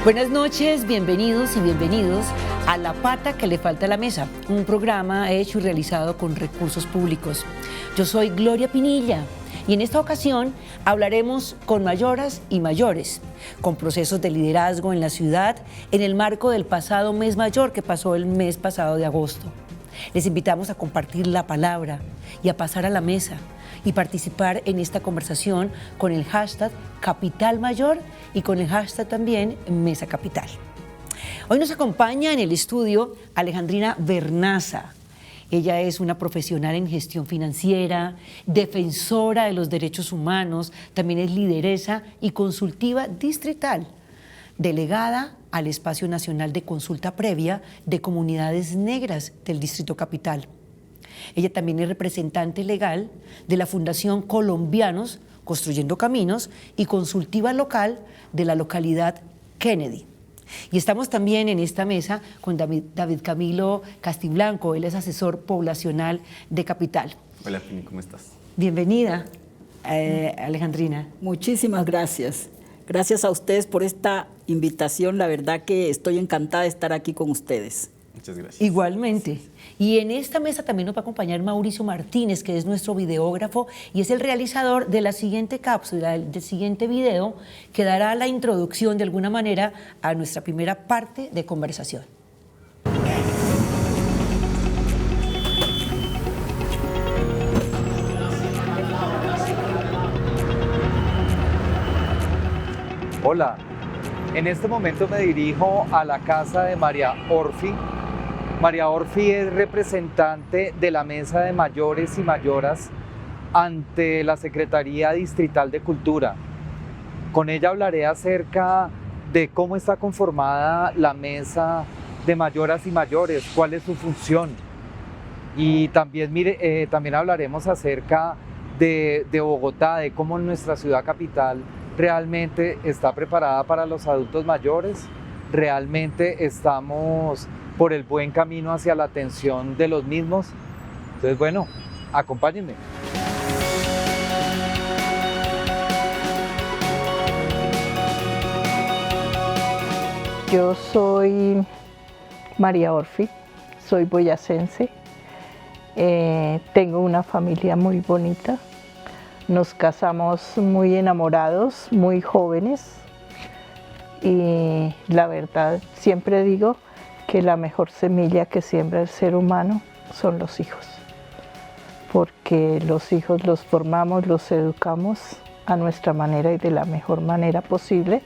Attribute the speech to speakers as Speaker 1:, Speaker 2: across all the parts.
Speaker 1: Buenas noches, bienvenidos y bienvenidos a La Pata que le falta a la mesa, un programa hecho y realizado con recursos públicos. Yo soy Gloria Pinilla y en esta ocasión hablaremos con mayoras y mayores, con procesos de liderazgo en la ciudad en el marco del pasado mes mayor que pasó el mes pasado de agosto. Les invitamos a compartir la palabra y a pasar a la mesa y participar en esta conversación con el hashtag Capital Mayor y con el hashtag también Mesa Capital. Hoy nos acompaña en el estudio Alejandrina Vernaza. Ella es una profesional en gestión financiera, defensora de los derechos humanos, también es lideresa y consultiva distrital, delegada al Espacio Nacional de Consulta Previa de Comunidades Negras del Distrito Capital. Ella también es representante legal de la Fundación Colombianos Construyendo Caminos y consultiva local de la localidad Kennedy. Y estamos también en esta mesa con David Camilo Castiblanco, él es asesor poblacional de Capital.
Speaker 2: Hola, Pini, ¿cómo estás?
Speaker 1: Bienvenida, Alejandrina.
Speaker 3: Muchísimas gracias. Gracias a ustedes por esta invitación. La verdad que estoy encantada de estar aquí con ustedes.
Speaker 2: Muchas gracias.
Speaker 1: Igualmente. Y en esta mesa también nos va a acompañar Mauricio Martínez, que es nuestro videógrafo y es el realizador de la siguiente cápsula, del siguiente video, que dará la introducción de alguna manera a nuestra primera parte de conversación.
Speaker 4: Hola, en este momento me dirijo a la casa de María Orfi. María Orfi es representante de la Mesa de Mayores y Mayoras ante la Secretaría Distrital de Cultura. Con ella hablaré acerca de cómo está conformada la Mesa de Mayoras y Mayores, cuál es su función. Y también, también hablaremos acerca de Bogotá, de cómo nuestra ciudad capital realmente está preparada para los adultos mayores, realmente estamos por el buen camino hacia la atención de los mismos. Entonces, bueno, acompáñenme.
Speaker 5: Yo soy María Orfi, soy boyacense, tengo una familia muy bonita, nos casamos muy enamorados, muy jóvenes y la verdad siempre digo que la mejor semilla que siembra el ser humano son los hijos, porque los hijos los formamos, los educamos a nuestra manera y de la mejor manera posible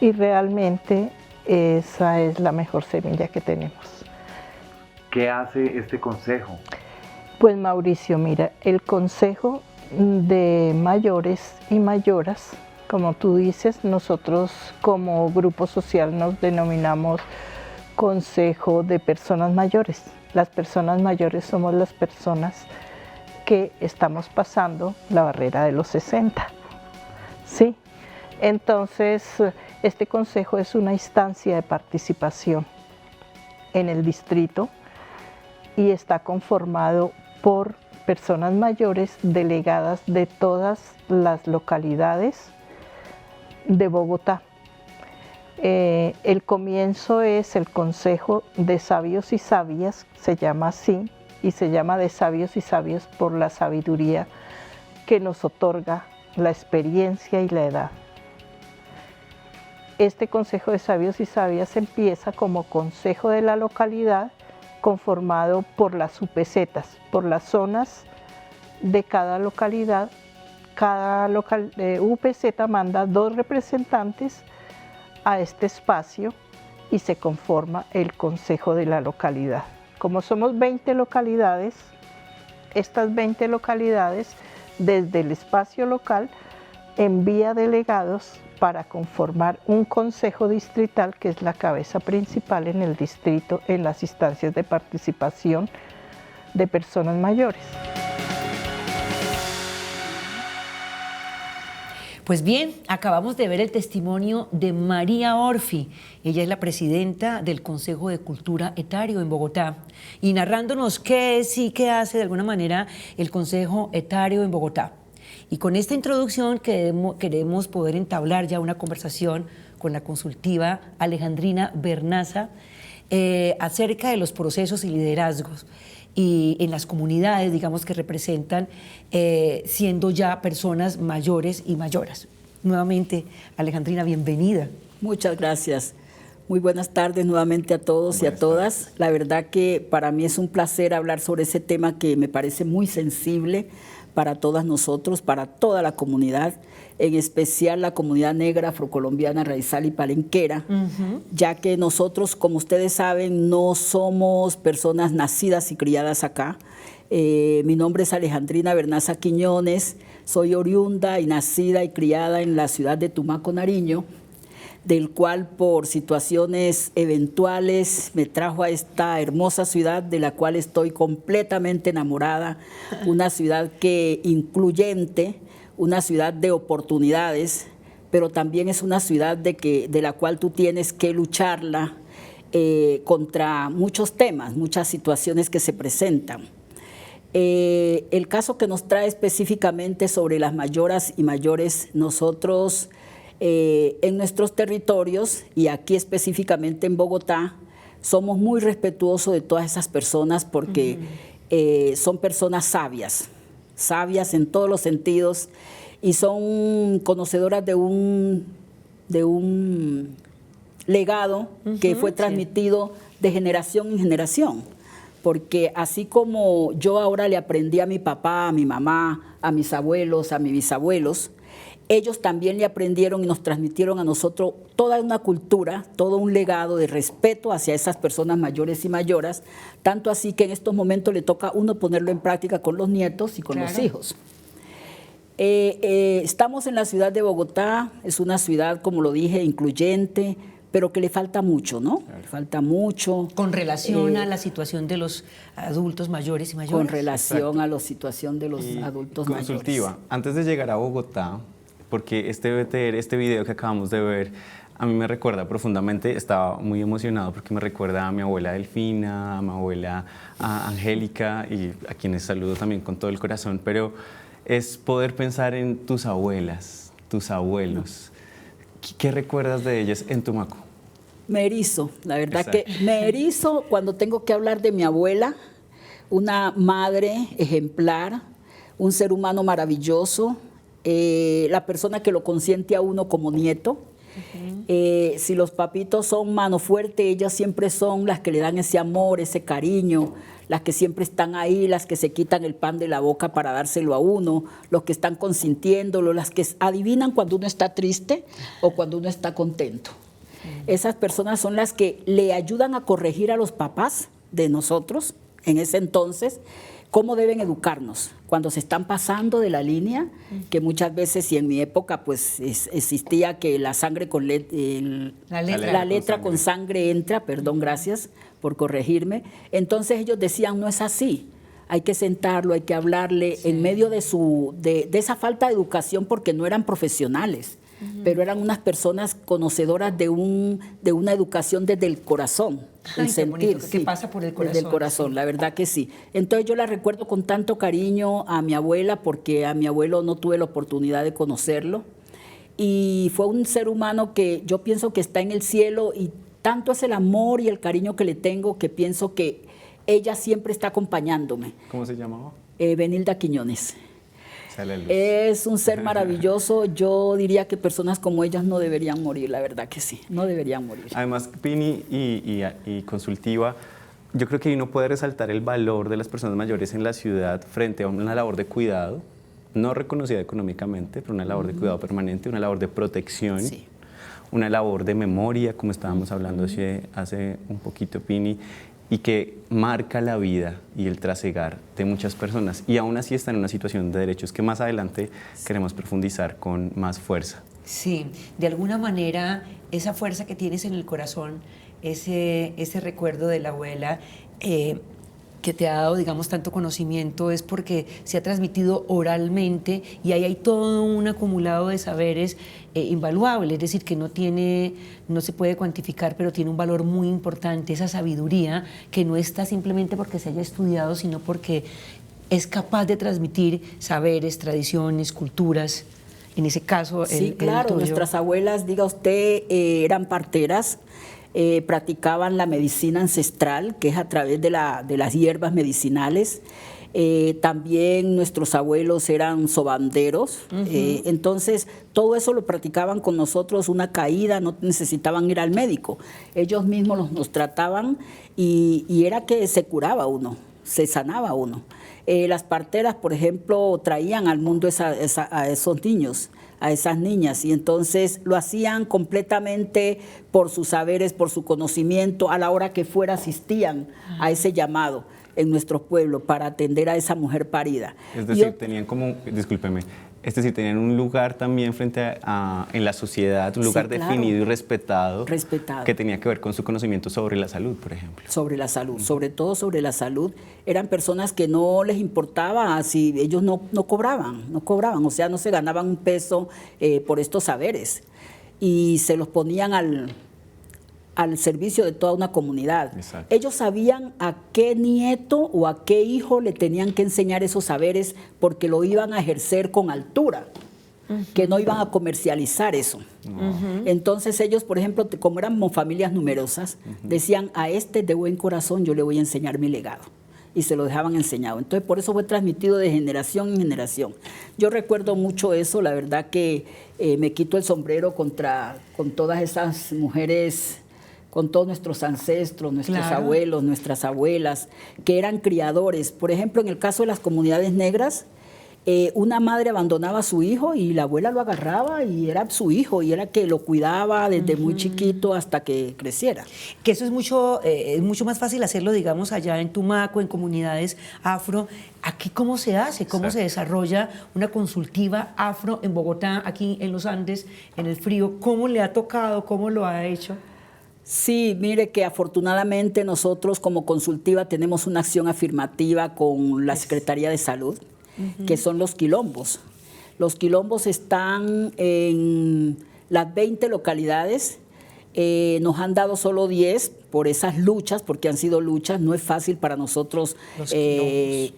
Speaker 5: y realmente esa es la mejor semilla que tenemos.
Speaker 4: ¿Qué hace este consejo?
Speaker 5: Pues Mauricio, mira, el Consejo de Mayores y Mayoras, como tú dices, nosotros como grupo social nos denominamos Consejo de Personas Mayores. Las personas mayores somos las personas que estamos pasando la barrera de los 60. ¿Sí? Entonces, este consejo es una instancia de participación en el distrito y está conformado por personas mayores delegadas de todas las localidades de Bogotá. El comienzo es el Consejo de Sabios y Sabias, se llama así, y se llama de Sabios y Sabias por la sabiduría que nos otorga la experiencia y la edad. Este Consejo de Sabios y Sabias empieza como consejo de la localidad, conformado por las UPZs, por las zonas de cada localidad. Cada UPZ manda 2 representantes a este espacio y se conforma el consejo de la localidad. Como somos 20 localidades, estas 20 localidades desde el espacio local envía delegados para conformar un consejo distrital que es la cabeza principal en el distrito en las instancias de participación de personas mayores.
Speaker 1: Pues bien, acabamos de ver el testimonio de María Orfi. Ella es la presidenta del Consejo de Cultura Etario en Bogotá y narrándonos qué es y qué hace de alguna manera el Consejo Etario en Bogotá. Y con esta introducción queremos poder entablar ya una conversación con la consultiva Alejandrina Vernaza acerca de los procesos y liderazgos y en las comunidades, digamos, que representan siendo ya personas mayores y mayoras. Nuevamente, Alejandrina, bienvenida.
Speaker 3: Muchas gracias. Muy buenas tardes nuevamente a todos y a todas. La verdad que para mí es un placer hablar sobre ese tema que me parece muy sensible para todas nosotros, para toda la comunidad, en especial la comunidad negra, afrocolombiana, raizal y palenquera, ya que nosotros, como ustedes saben, no somos personas nacidas y criadas acá. Mi nombre es Alejandrina Vernaza Quiñones, soy oriunda y nacida y criada en la ciudad de Tumaco, Nariño, del cual por situaciones eventuales me trajo a esta hermosa ciudad de la cual estoy completamente enamorada, una ciudad incluyente, una ciudad de oportunidades, pero también es una ciudad de la cual tú tienes que lucharla contra muchos temas, muchas situaciones que se presentan. El caso que nos trae específicamente sobre las mayoras y mayores, nosotros en nuestros territorios y aquí específicamente en Bogotá, somos muy respetuosos de todas esas personas porque son personas sabias en todos los sentidos y son conocedoras de un legado que fue transmitido de generación en generación. Porque así como yo ahora le aprendí a mi papá, a mi mamá, a mis abuelos, a mis bisabuelos, ellos también le aprendieron y nos transmitieron a nosotros toda una cultura, todo un legado de respeto hacia esas personas mayores y mayoras, tanto así que en estos momentos le toca a uno ponerlo en práctica con los nietos y con los hijos. Estamos en la ciudad de Bogotá, es una ciudad, como lo dije, incluyente, pero que le falta mucho, ¿no? Le falta mucho.
Speaker 1: Con relación a la situación de los adultos mayores y mayores.
Speaker 3: Con relación a la situación de los adultos mayores.
Speaker 2: Consultiva, antes de llegar a Bogotá, porque este video que acabamos de ver, a mí me recuerda profundamente, estaba muy emocionado porque me recuerda a mi abuela Delfina, a mi abuela Angélica y a quienes saludo también con todo el corazón, pero es poder pensar en tus abuelas, tus abuelos. ¿Qué recuerdas de ellas en Tumaco?
Speaker 3: Me erizo, la verdad que me erizo cuando tengo que hablar de mi abuela, una madre ejemplar, un ser humano maravilloso, la persona que lo consiente a uno como nieto. Si los papitos son mano fuerte, ellas siempre son las que le dan ese amor, ese cariño, las que siempre están ahí, las que se quitan el pan de la boca para dárselo a uno, los que están consintiéndolo, las que adivinan cuando uno está triste o cuando uno está contento. Esas personas son las que le ayudan a corregir a los papás de nosotros en ese entonces, cómo deben educarnos cuando se están pasando de la línea, que muchas veces, y en mi época, pues existía que la sangre con la letra con sangre entra, perdón, gracias por corregirme. Entonces ellos decían, no es así, hay que sentarlo, hay que hablarle en medio de esa falta de educación, porque no eran profesionales, pero eran unas personas conocedoras de una educación desde el corazón, el sentir.
Speaker 1: Que pasa por el corazón.
Speaker 3: Desde el corazón, la verdad que sí. Entonces yo la recuerdo con tanto cariño a mi abuela, porque a mi abuelo no tuve la oportunidad de conocerlo, y fue un ser humano que yo pienso que está en el cielo, y tanto es el amor y el cariño que le tengo que pienso que ella siempre está acompañándome.
Speaker 2: ¿Cómo se llamaba?
Speaker 3: Benilda Quiñones. Es un ser maravilloso. Yo diría que personas como ellas no deberían morir, la verdad que sí, no deberían morir.
Speaker 2: Además, Pini y Consultiva, yo creo que uno puede resaltar el valor de las personas mayores en la ciudad frente a una labor de cuidado, no reconocida económicamente, pero una labor de cuidado permanente, una labor de protección, una labor de memoria, como estábamos hablando hace un poquito, Pini, y que marca la vida y el trasegar de muchas personas, y aún así está en una situación de derechos que más adelante queremos profundizar con más fuerza.
Speaker 1: Sí, de alguna manera esa fuerza que tienes en el corazón, ese recuerdo de la abuela que te ha dado, digamos, tanto conocimiento, es porque se ha transmitido oralmente, y ahí hay todo un acumulado de saberes invaluable, es decir, que no se puede cuantificar, pero tiene un valor muy importante, esa sabiduría que no está simplemente porque se haya estudiado, sino porque es capaz de transmitir saberes, tradiciones, culturas, en ese caso
Speaker 3: Sí,
Speaker 1: el
Speaker 3: claro,
Speaker 1: tuyo.
Speaker 3: nuestras abuelas, diga usted, eran parteras, practicaban la medicina ancestral, que es a través de las hierbas medicinales. También nuestros abuelos eran sobanderos, entonces todo eso lo practicaban con nosotros, una caída, no necesitaban ir al médico, ellos mismos nos trataban y era que se curaba uno, se sanaba uno. Las parteras, por ejemplo, traían al mundo a esos niños, a esas niñas, y entonces lo hacían completamente por sus saberes, por su conocimiento, a la hora que fuera asistían a ese llamado en nuestro pueblo para atender a esa mujer parida.
Speaker 2: Es decir, tenían como, discúlpeme, es decir, tenían un lugar también frente en la sociedad, un lugar definido y respetado, que tenía que ver con su conocimiento sobre la salud, por ejemplo.
Speaker 3: Sobre la salud, sobre todo sobre la salud. Eran personas que no les importaba si ellos no cobraban, o sea, no se ganaban un peso por estos saberes y se los ponían al servicio de toda una comunidad.
Speaker 2: Exacto.
Speaker 3: Ellos sabían a qué nieto o a qué hijo le tenían que enseñar esos saberes porque lo iban a ejercer con altura, que no iban a comercializar eso. Entonces ellos, por ejemplo, como éramos familias numerosas, decían, a este de buen corazón yo le voy a enseñar mi legado. Y se lo dejaban enseñado. Entonces, por eso fue transmitido de generación en generación. Yo recuerdo mucho eso, la verdad que me quito el sombrero con todas esas mujeres, con todos nuestros ancestros, nuestros abuelos, nuestras abuelas, que eran criadores. Por ejemplo, en el caso de las comunidades negras, una madre abandonaba a su hijo y la abuela lo agarraba y era su hijo y era que lo cuidaba desde muy chiquito hasta que creciera.
Speaker 1: Que eso es mucho más fácil hacerlo, digamos, allá en Tumaco, en comunidades afro. Aquí, ¿cómo se hace? ¿Cómo se desarrolla una consultiva afro en Bogotá, aquí en los Andes, en el frío? ¿Cómo le ha tocado? ¿Cómo lo ha hecho?
Speaker 3: Sí, mire que afortunadamente nosotros como consultiva tenemos una acción afirmativa con la Secretaría de Salud, que son los quilombos. Los quilombos están en las 20 localidades, nos han dado solo 10 por esas luchas, porque han sido luchas, no es fácil para nosotros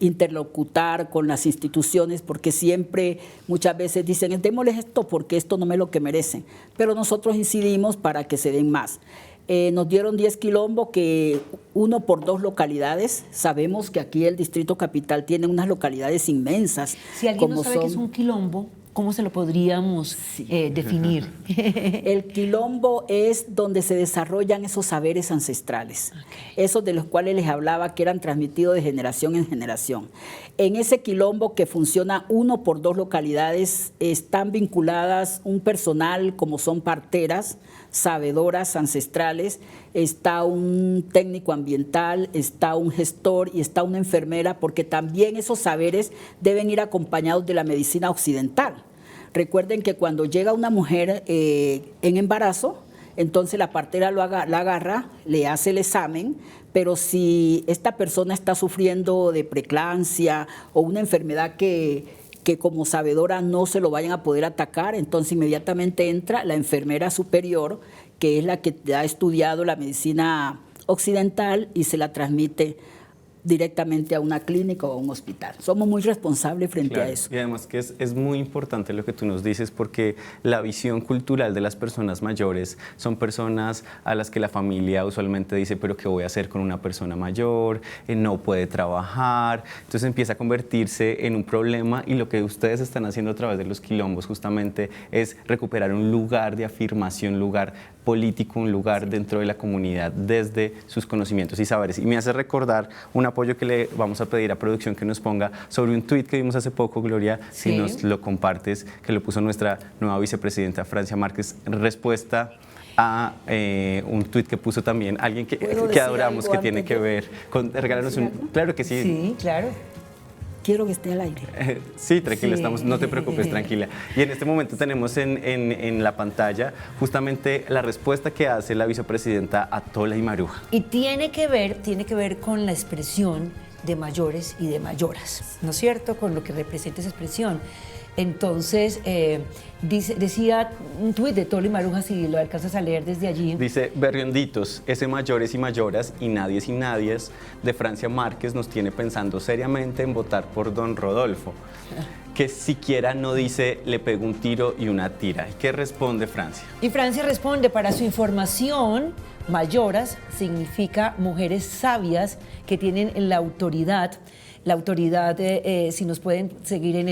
Speaker 3: interlocutar con las instituciones, porque siempre, muchas veces dicen, démosles esto porque esto no me lo que merecen, pero nosotros incidimos para que se den más. Nos dieron 10 quilombos, que 1 por 2 localidades. Sabemos que aquí el Distrito Capital tiene unas localidades inmensas.
Speaker 1: Si alguien no sabe qué es un quilombo, ¿cómo se lo podríamos definir?
Speaker 3: El quilombo es donde se desarrollan esos saberes ancestrales, esos de los cuales les hablaba, que eran transmitidos de generación en generación. En ese quilombo, que funciona 1 por 2 localidades, están vinculadas un personal como son parteras, sabedoras ancestrales, está un técnico ambiental, está un gestor y está una enfermera, porque también esos saberes deben ir acompañados de la medicina occidental. Recuerden que cuando llega una mujer en embarazo, entonces la partera la agarra, le hace el examen, pero si esta persona está sufriendo de preeclampsia o una enfermedad que como sabedora no se lo vayan a poder atacar, entonces inmediatamente entra la enfermera superior, que es la que ha estudiado la medicina occidental y se la transmite directamente a una clínica o a un hospital. Somos muy responsables frente a eso.
Speaker 2: Y además que es muy importante lo que tú nos dices, porque la visión cultural de las personas mayores son personas a las que la familia usualmente dice, pero ¿qué voy a hacer con una persona mayor? No puede trabajar. Entonces empieza a convertirse en un problema, y lo que ustedes están haciendo a través de los quilombos justamente es recuperar un lugar de afirmación, un lugar político, un lugar dentro de la comunidad desde sus conocimientos y saberes. Y me hace recordar un apoyo que le vamos a pedir a producción que nos ponga sobre un tuit que vimos hace poco, Gloria, si nos lo compartes, que lo puso nuestra nueva vicepresidenta Francia Márquez, respuesta a un tuit que puso también alguien que adoramos, que tiene que ver con regalarnos un... Claro que sí.
Speaker 1: Sí, claro.
Speaker 3: Quiero que esté al aire.
Speaker 2: Sí, tranquila, no te preocupes, tranquila. Y en este momento tenemos en la pantalla justamente la respuesta que hace la vicepresidenta Atola Imaruja.
Speaker 1: Y tiene que ver con la expresión de mayores y de mayoras, ¿no es cierto? Con lo que representa esa expresión. Entonces, decía un tuit de Toli Maruja, si lo alcanzas a leer desde allí.
Speaker 2: Dice, berrionditos, ese mayores y mayoras y nadie sin nadies de Francia Márquez nos tiene pensando seriamente en votar por don Rodolfo, que siquiera no dice le pego un tiro y una tira. ¿Y qué responde Francia?
Speaker 1: Y Francia responde, para su información, mayoras significa mujeres sabias que tienen la autoridad, si nos pueden seguir en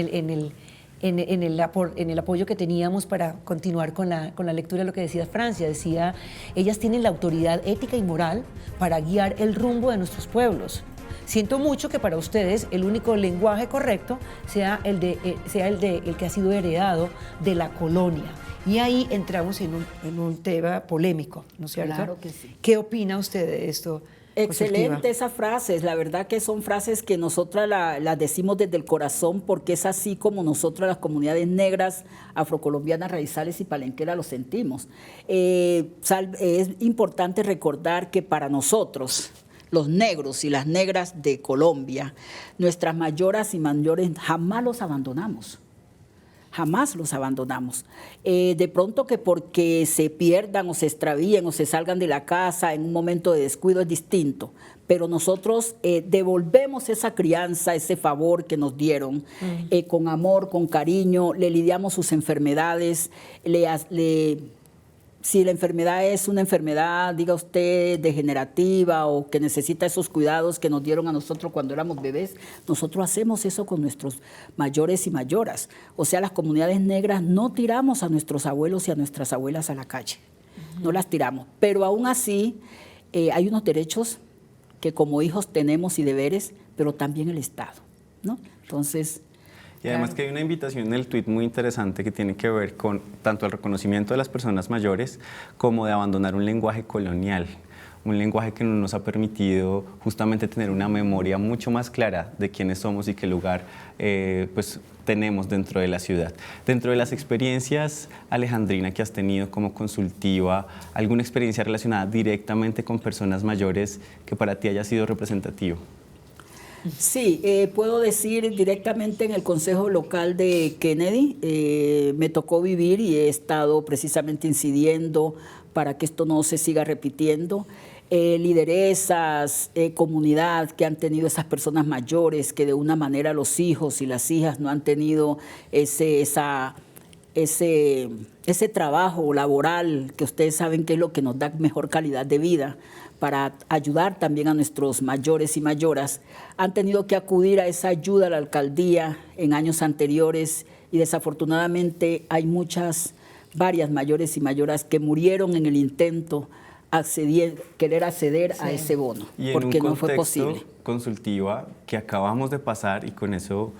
Speaker 1: el apoyo que teníamos para continuar con la lectura de lo que decía Francia. Decía, ellas tienen la autoridad ética y moral para guiar el rumbo de nuestros pueblos. Siento mucho que para ustedes el único lenguaje correcto sea el que ha sido heredado de la colonia. Y ahí entramos en un tema polémico, ¿no es cierto?
Speaker 3: Claro que sí.
Speaker 1: ¿Qué opina usted de esto?
Speaker 3: Excelente esas frases, la verdad que son frases que nosotras las decimos desde el corazón, porque es así como nosotras las comunidades negras, afrocolombianas, raizales y palenqueras lo sentimos. Es importante recordar que para nosotros, los negros y las negras de Colombia, nuestras mayoras y mayores jamás los abandonamos. Jamás los abandonamos. De pronto que porque se pierdan o se extravíen o se salgan de la casa en un momento de descuido es distinto, pero nosotros devolvemos esa crianza, ese favor que nos dieron, con amor, con cariño, le lidiamos sus enfermedades, si la enfermedad es una enfermedad, diga usted, degenerativa o que necesita esos cuidados que nos dieron a nosotros cuando éramos bebés, nosotros hacemos eso con nuestros mayores y mayoras. O sea, las comunidades negras no tiramos a nuestros abuelos y a nuestras abuelas a la calle, no las tiramos. Pero aún así hay unos derechos que como hijos tenemos y deberes, pero también el Estado, ¿no? Entonces...
Speaker 2: Y además que hay una invitación en el tuit muy interesante que tiene que ver con tanto el reconocimiento de las personas mayores como de abandonar un lenguaje colonial, un lenguaje que no nos ha permitido justamente tener una memoria mucho más clara de quiénes somos y qué lugar pues, tenemos dentro de la ciudad. Dentro de las experiencias, Alejandrina, que has tenido como consultiva, ¿alguna experiencia relacionada directamente con personas mayores que para ti haya sido representativo?
Speaker 3: Sí, puedo decir directamente en el Consejo Local de Kennedy, me tocó vivir y he estado precisamente incidiendo para que esto no se siga repitiendo. Lideresas, comunidad que han tenido esas personas mayores, que de una manera los hijos y las hijas no han tenido ese trabajo laboral, que ustedes saben que es lo que nos da mejor calidad de vida, para ayudar también a nuestros mayores y mayoras, han tenido que acudir a esa ayuda a la alcaldía en años anteriores y desafortunadamente hay varias mayores y mayoras que murieron en el intento querer acceder a ese bono, porque no fue posible.
Speaker 2: Y en un contexto consultiva que acabamos de pasar y con eso,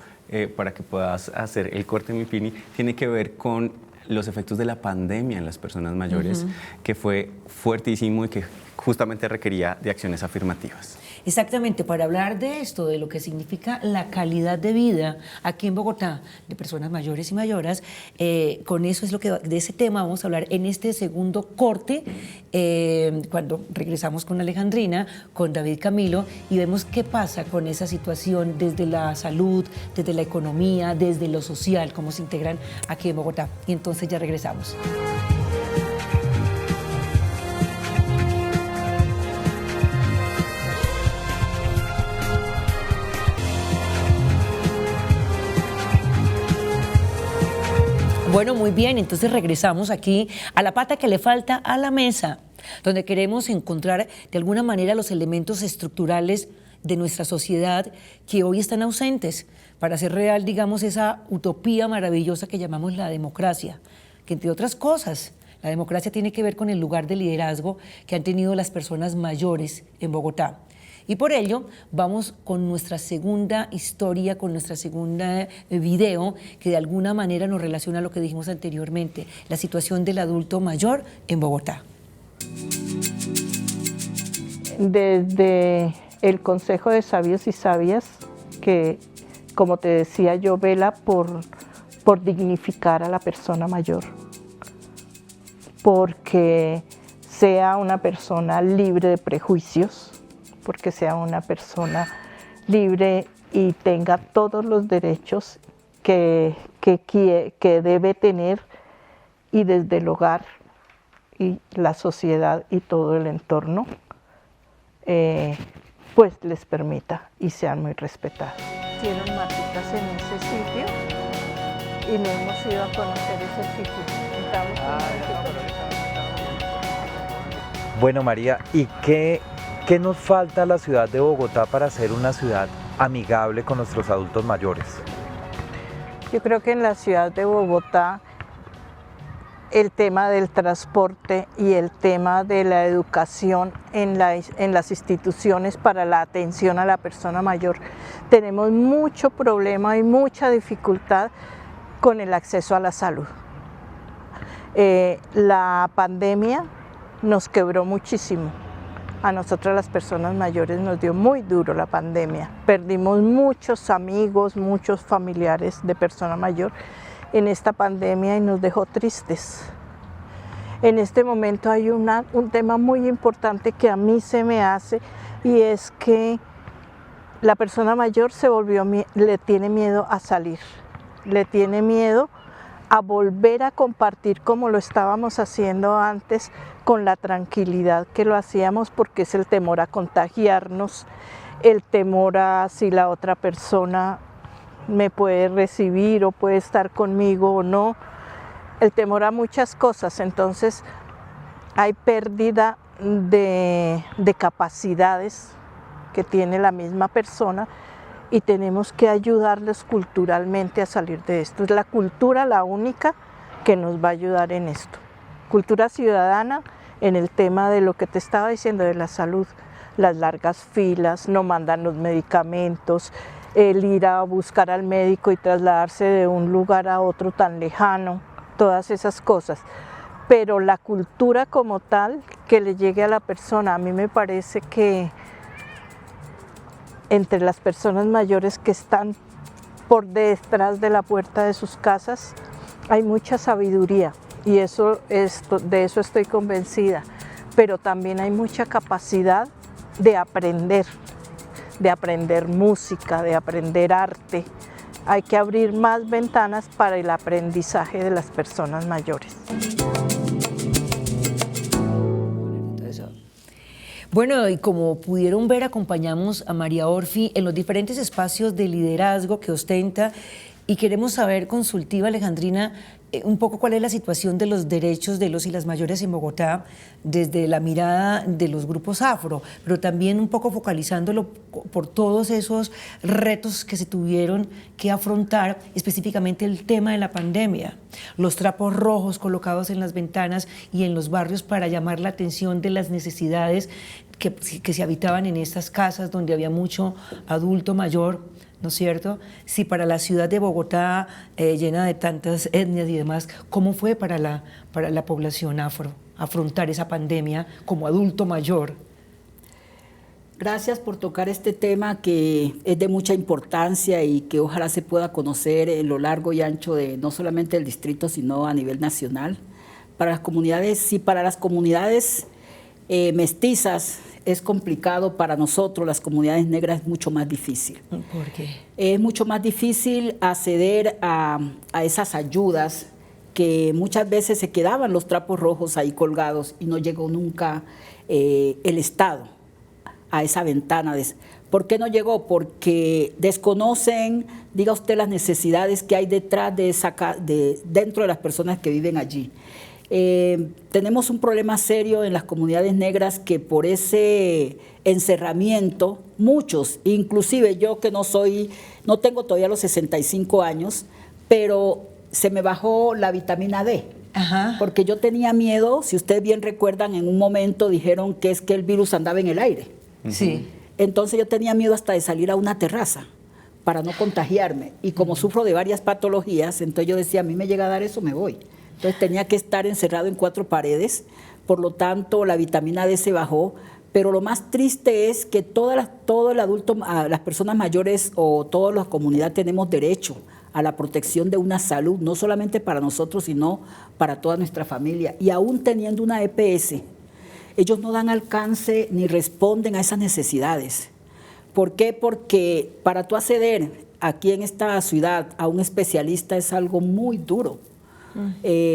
Speaker 2: para que puedas hacer el corte, mi Pini, tiene que ver con los efectos de la pandemia en las personas mayores, que fue fuertísimo y que justamente requería de acciones afirmativas.
Speaker 1: Exactamente, para hablar de esto, de lo que significa la calidad de vida aquí en Bogotá, de personas mayores y mayoras, con eso es de ese tema vamos a hablar en este segundo corte, cuando regresamos con Alejandrina, con David Camilo, y vemos qué pasa con esa situación desde la salud, desde la economía, desde lo social, cómo se integran aquí en Bogotá. Y entonces ya regresamos. Bueno, muy bien, entonces regresamos aquí a la pata que le falta a la mesa, donde queremos encontrar de alguna manera los elementos estructurales de nuestra sociedad que hoy están ausentes para hacer real, digamos, esa utopía maravillosa que llamamos la democracia, que entre otras cosas, la democracia tiene que ver con el lugar de liderazgo que han tenido las personas mayores en Bogotá. Y por ello vamos con nuestra segunda historia, con nuestra segunda video, que de alguna manera nos relaciona a lo que dijimos anteriormente, la situación del adulto mayor en Bogotá.
Speaker 5: Desde el Consejo de Sabios y Sabias, que como te decía yo, vela por dignificar a la persona mayor, porque sea una persona libre de prejuicios, porque sea una persona libre y tenga todos los derechos que que debe tener, y desde el hogar y la sociedad y todo el entorno, pues les permita y sean muy respetados. Tienen matitas en ese sitio y no hemos ido a conocer ese sitio.
Speaker 4: Bueno, María, ¿y qué nos falta a la ciudad de Bogotá para ser una ciudad amigable con nuestros adultos mayores?
Speaker 5: Yo creo que en la ciudad de Bogotá el tema del transporte y el tema de la educación en las instituciones para la atención a la persona mayor, tenemos mucho problema y mucha dificultad con el acceso a la salud. La pandemia nos quebró muchísimo. A nosotras las personas mayores nos dio muy duro la pandemia. Perdimos muchos amigos, muchos familiares de persona mayor en esta pandemia y nos dejó tristes. En este momento hay un tema muy importante que a mí se me hace, y es que la persona mayor le tiene miedo a salir, le tiene miedo a volver a compartir como lo estábamos haciendo antes, con la tranquilidad que lo hacíamos, porque es el temor a contagiarnos, el temor a si la otra persona me puede recibir o puede estar conmigo o no, el temor a muchas cosas. Entonces hay pérdida de capacidades que tiene la misma persona, y tenemos que ayudarles culturalmente a salir de esto. Es la cultura la única que nos va a ayudar en esto. Cultura ciudadana en el tema de lo que te estaba diciendo de la salud, las largas filas, no mandan los medicamentos, el ir a buscar al médico y trasladarse de un lugar a otro tan lejano, todas esas cosas. Pero la cultura como tal, que le llegue a la persona, a mí me parece que entre las personas mayores que están por detrás de la puerta de sus casas hay mucha sabiduría, y de eso estoy convencida, pero también hay mucha capacidad de aprender música, de aprender arte. Hay que abrir más ventanas para el aprendizaje de las personas mayores.
Speaker 1: Bueno, y como pudieron ver, acompañamos a María Orfi en los diferentes espacios de liderazgo que ostenta, y queremos saber, Consultiva Alejandrina, un poco cuál es la situación de los derechos de los y las mayores en Bogotá desde la mirada de los grupos afro, pero también un poco focalizándolo por todos esos retos que se tuvieron que afrontar, específicamente el tema de la pandemia, los trapos rojos colocados en las ventanas y en los barrios para llamar la atención de las necesidades que se habitaban en estas casas donde había mucho adulto mayor, ¿no es cierto? Si para la ciudad de Bogotá, llena de tantas etnias y demás, ¿cómo fue para la población afro afrontar esa pandemia como adulto mayor?
Speaker 3: Gracias por tocar este tema que es de mucha importancia y que ojalá se pueda conocer en lo largo y ancho de no solamente el distrito, sino a nivel nacional. Para las comunidades mestizas es complicado, para nosotros, las comunidades negras, es mucho más difícil.
Speaker 1: ¿Por qué?
Speaker 3: Es mucho más difícil acceder a esas ayudas, que muchas veces se quedaban los trapos rojos ahí colgados y no llegó nunca el Estado a esa ventana. ¿Por qué no llegó? Porque desconocen, diga usted, las necesidades que hay detrás dentro de las personas que viven allí. Tenemos un problema serio en las comunidades negras, que por ese encerramiento, muchos, inclusive yo que no tengo todavía los 65 años, pero se me bajó la vitamina D. Ajá. Porque yo tenía miedo, si ustedes bien recuerdan, en un momento dijeron que es que el virus andaba en el aire.
Speaker 1: Sí.
Speaker 3: Entonces yo tenía miedo hasta de salir a una terraza para no contagiarme, y como sufro de varias patologías, entonces yo decía, a mí me llega a dar eso, me voy. Entonces tenía que estar encerrado en 4 paredes, por lo tanto la vitamina D se bajó. Pero lo más triste es que todo el adulto, las personas mayores o toda la comunidad tenemos derecho a la protección de una salud, no solamente para nosotros, sino para toda nuestra familia. Y aún teniendo una EPS, ellos no dan alcance ni responden a esas necesidades. ¿Por qué? Porque para tú acceder aquí en esta ciudad a un especialista es algo muy duro.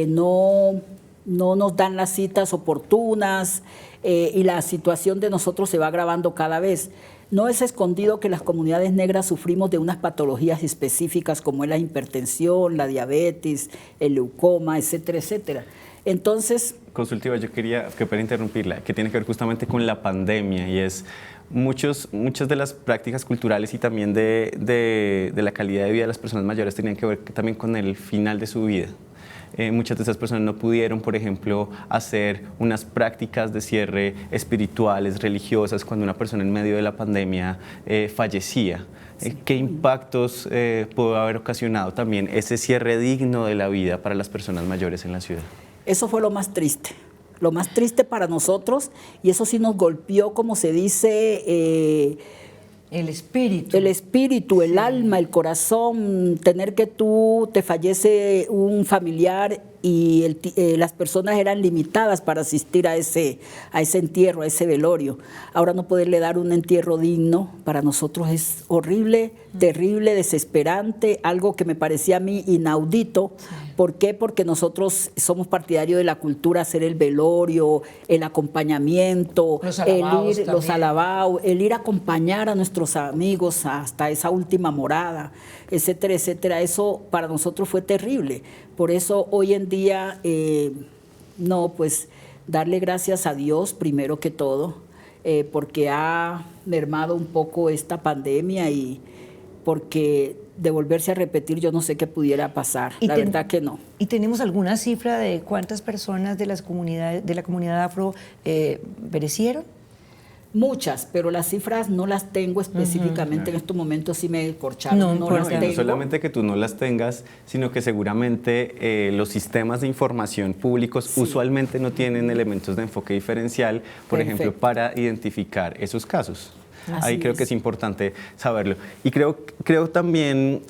Speaker 3: No nos dan las citas oportunas y la situación de nosotros se va agravando cada vez. No es escondido que las comunidades negras sufrimos de unas patologías específicas como es la hipertensión, la diabetes, el leucoma, etcétera, etcétera. Entonces...
Speaker 2: Consultiva, yo quería interrumpirla, que tiene que ver justamente con la pandemia y es muchas de las prácticas culturales y también de la calidad de vida de las personas mayores tenían que ver también con el final de su vida. Muchas de esas personas no pudieron, por ejemplo, hacer unas prácticas de cierre espirituales, religiosas, cuando una persona en medio de la pandemia fallecía. ¿Qué impactos pudo haber ocasionado también ese cierre digno de la vida para las personas mayores en la ciudad?
Speaker 3: Eso fue lo más triste para nosotros, y eso sí nos golpeó, como se dice,
Speaker 1: el espíritu.
Speaker 3: El espíritu, el alma, el corazón, tener que te fallece un familiar y las personas eran limitadas para asistir a ese entierro, a ese velorio. Ahora no poderle dar un entierro digno, para nosotros es horrible, terrible, desesperante, algo que me parecía a mí inaudito. Sí. ¿Por qué? Porque nosotros somos partidarios de la cultura, hacer el velorio, el acompañamiento, los alabados, el ir a acompañar a nuestros amigos hasta esa última morada, etcétera, etcétera. Eso para nosotros fue terrible. Por eso hoy en día, pues darle gracias a Dios primero que todo, porque ha mermado un poco esta pandemia y porque de volverse a repetir yo no sé qué pudiera pasar, la verdad que no.
Speaker 1: ¿Y tenemos alguna cifra de cuántas personas de la comunidad afro perecieron?
Speaker 3: Muchas, pero las cifras no las tengo específicamente en estos momentos, sí me corcharon.
Speaker 2: No solamente que tú no las tengas, sino que seguramente los sistemas de información públicos usualmente no tienen elementos de enfoque diferencial, por ejemplo, para identificar esos casos. Ahí creo que es importante saberlo. Y creo también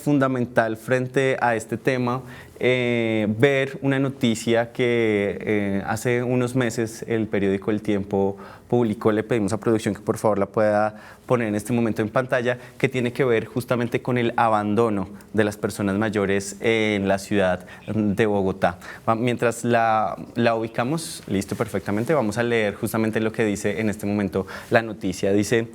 Speaker 2: fundamental frente a este tema ver una noticia que hace unos meses el periódico El Tiempo publicó. Le pedimos a producción que por favor la pueda poner en este momento en pantalla, que tiene que ver justamente con el abandono de las personas mayores en la ciudad de Bogotá. Mientras la ubicamos, listo, perfectamente, vamos a leer justamente lo que dice en este momento la noticia. Dice: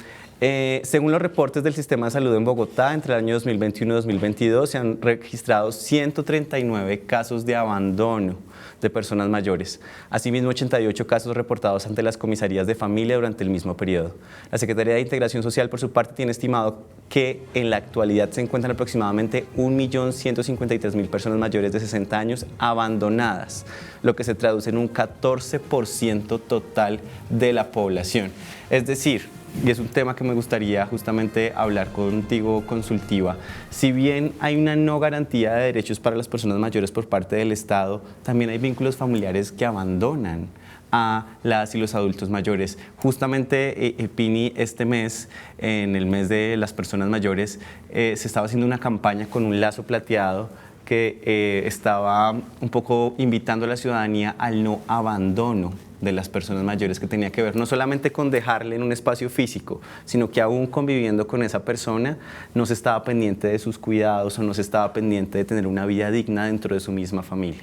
Speaker 2: según los reportes del Sistema de Salud en Bogotá, entre el año 2021 y 2022 se han registrado 139 casos de abandono de personas mayores. Asimismo, 88 casos reportados ante las comisarías de familia durante el mismo periodo. La Secretaría de Integración Social, por su parte, tiene estimado que en la actualidad se encuentran aproximadamente 1.153.000 personas mayores de 60 años abandonadas, lo que se traduce en un 14% total de la población. Es decir, y es un tema que me gustaría justamente hablar contigo, Consultiva, si bien hay una no garantía de derechos para las personas mayores por parte del Estado, también hay vínculos familiares que abandonan a las y los adultos mayores. Justamente, Pini, este mes, en el mes de las personas mayores, se estaba haciendo una campaña con un lazo plateado que estaba un poco invitando a la ciudadanía al no abandono de las personas mayores, que tenía que ver no solamente con dejarle en un espacio físico, sino que aún conviviendo con esa persona no se estaba pendiente de sus cuidados o no se estaba pendiente de tener una vida digna dentro de su misma familia.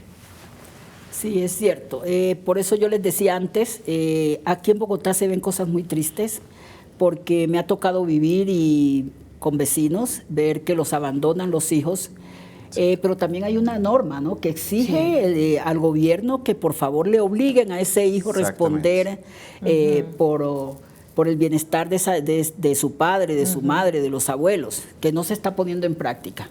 Speaker 3: Sí, es cierto. Por eso yo les decía antes, aquí en Bogotá se ven cosas muy tristes, porque me ha tocado vivir y con vecinos, ver que los abandonan los hijos. Pero también hay una norma, ¿no?, que exige al gobierno que por favor le obliguen a ese hijo a responder por el bienestar de su padre, de su madre, de los abuelos, que no se está poniendo en práctica.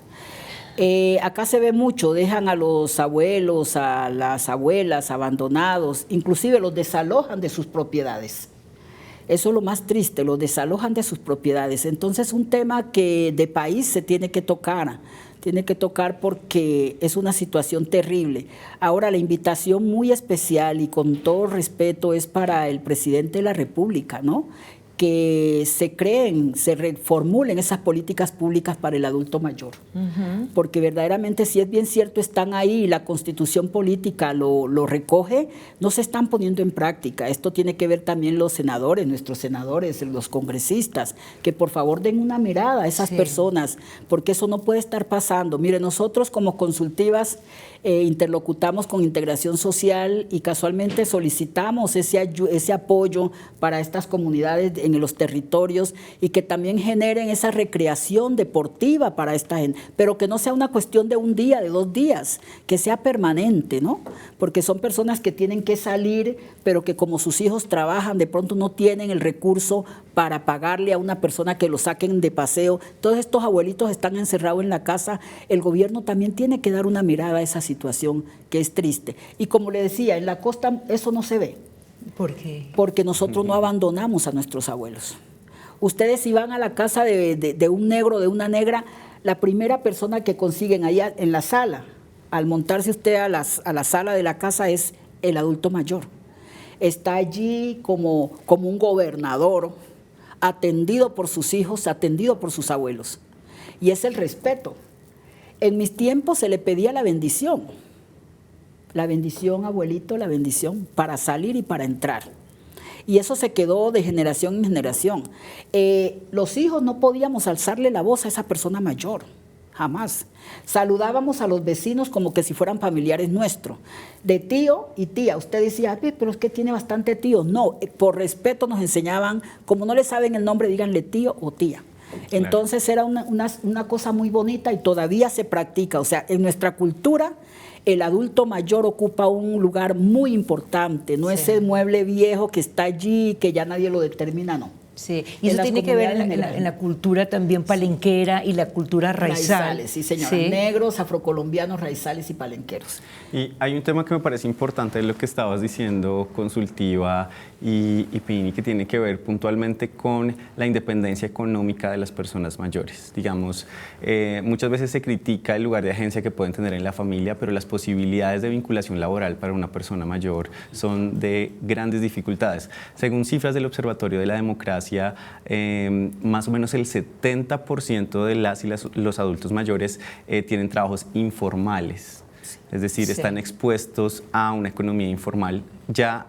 Speaker 3: Acá se ve mucho, dejan a los abuelos, a las abuelas abandonados, inclusive los desalojan de sus propiedades. Eso es lo más triste, los desalojan de sus propiedades. Entonces, un tema que de país se tiene que tocar porque es una situación terrible. Ahora, la invitación muy especial y con todo respeto es para el presidente de la República, ¿no?, que se creen, se reformulen esas políticas públicas para el adulto mayor. Porque verdaderamente, si es bien cierto, están ahí, la Constitución política lo recoge, no se están poniendo en práctica. Esto tiene que ver también los senadores, nuestros senadores, los congresistas, que por favor den una mirada a esas personas, porque eso no puede estar pasando. Mire, nosotros como consultivas interlocutamos con Integración Social y casualmente solicitamos ese apoyo para estas comunidades en los territorios y que también generen esa recreación deportiva para esta gente, pero que no sea una cuestión de un día, de 2 días, que sea permanente, ¿no? Porque son personas que tienen que salir, pero que como sus hijos trabajan, de pronto no tienen el recurso para pagarle a una persona que los saquen de paseo. Todos estos abuelitos están encerrados en la casa. El gobierno también tiene que dar una mirada a esa situación que es triste. Y como le decía, en la costa eso no se ve.
Speaker 1: ¿Por qué?
Speaker 3: Porque nosotros no abandonamos a nuestros abuelos. Ustedes si van a la casa de un negro, de una negra, la primera persona que consiguen allá en la sala, al montarse usted a la sala de la casa, es el adulto mayor. Está allí como un gobernador, atendido por sus hijos, atendido por sus abuelos. Y es el respeto. En mis tiempos se le pedía la bendición. La bendición, abuelito, la bendición, para salir y para entrar. Y eso se quedó de generación en generación. Los hijos no podíamos alzarle la voz a esa persona mayor, jamás. Saludábamos a los vecinos como que si fueran familiares nuestros, de tío y tía. Usted decía, pero es que tiene bastante tío. No, por respeto nos enseñaban, como no le saben el nombre, díganle tío o tía. Entonces era una cosa muy bonita y todavía se practica. O sea, en nuestra cultura el adulto mayor ocupa un lugar muy importante, no ese mueble viejo que está allí, que ya nadie lo determina, no.
Speaker 1: Sí, y eso tiene que ver en la cultura también palenquera y la cultura raizal.
Speaker 3: Raizales, sí señora, negros, afrocolombianos, raizales y palenqueros.
Speaker 2: Y hay un tema que me parece importante de lo que estabas diciendo, Consultiva y Pini, que tiene que ver puntualmente con la independencia económica de las personas mayores. Digamos, muchas veces se critica el lugar de agencia que pueden tener en la familia, pero las posibilidades de vinculación laboral para una persona mayor son de grandes dificultades. Según cifras del Observatorio de la Democracia, más o menos el 70% de las y los adultos mayores tienen trabajos informales. Es decir, están expuestos a una economía informal ya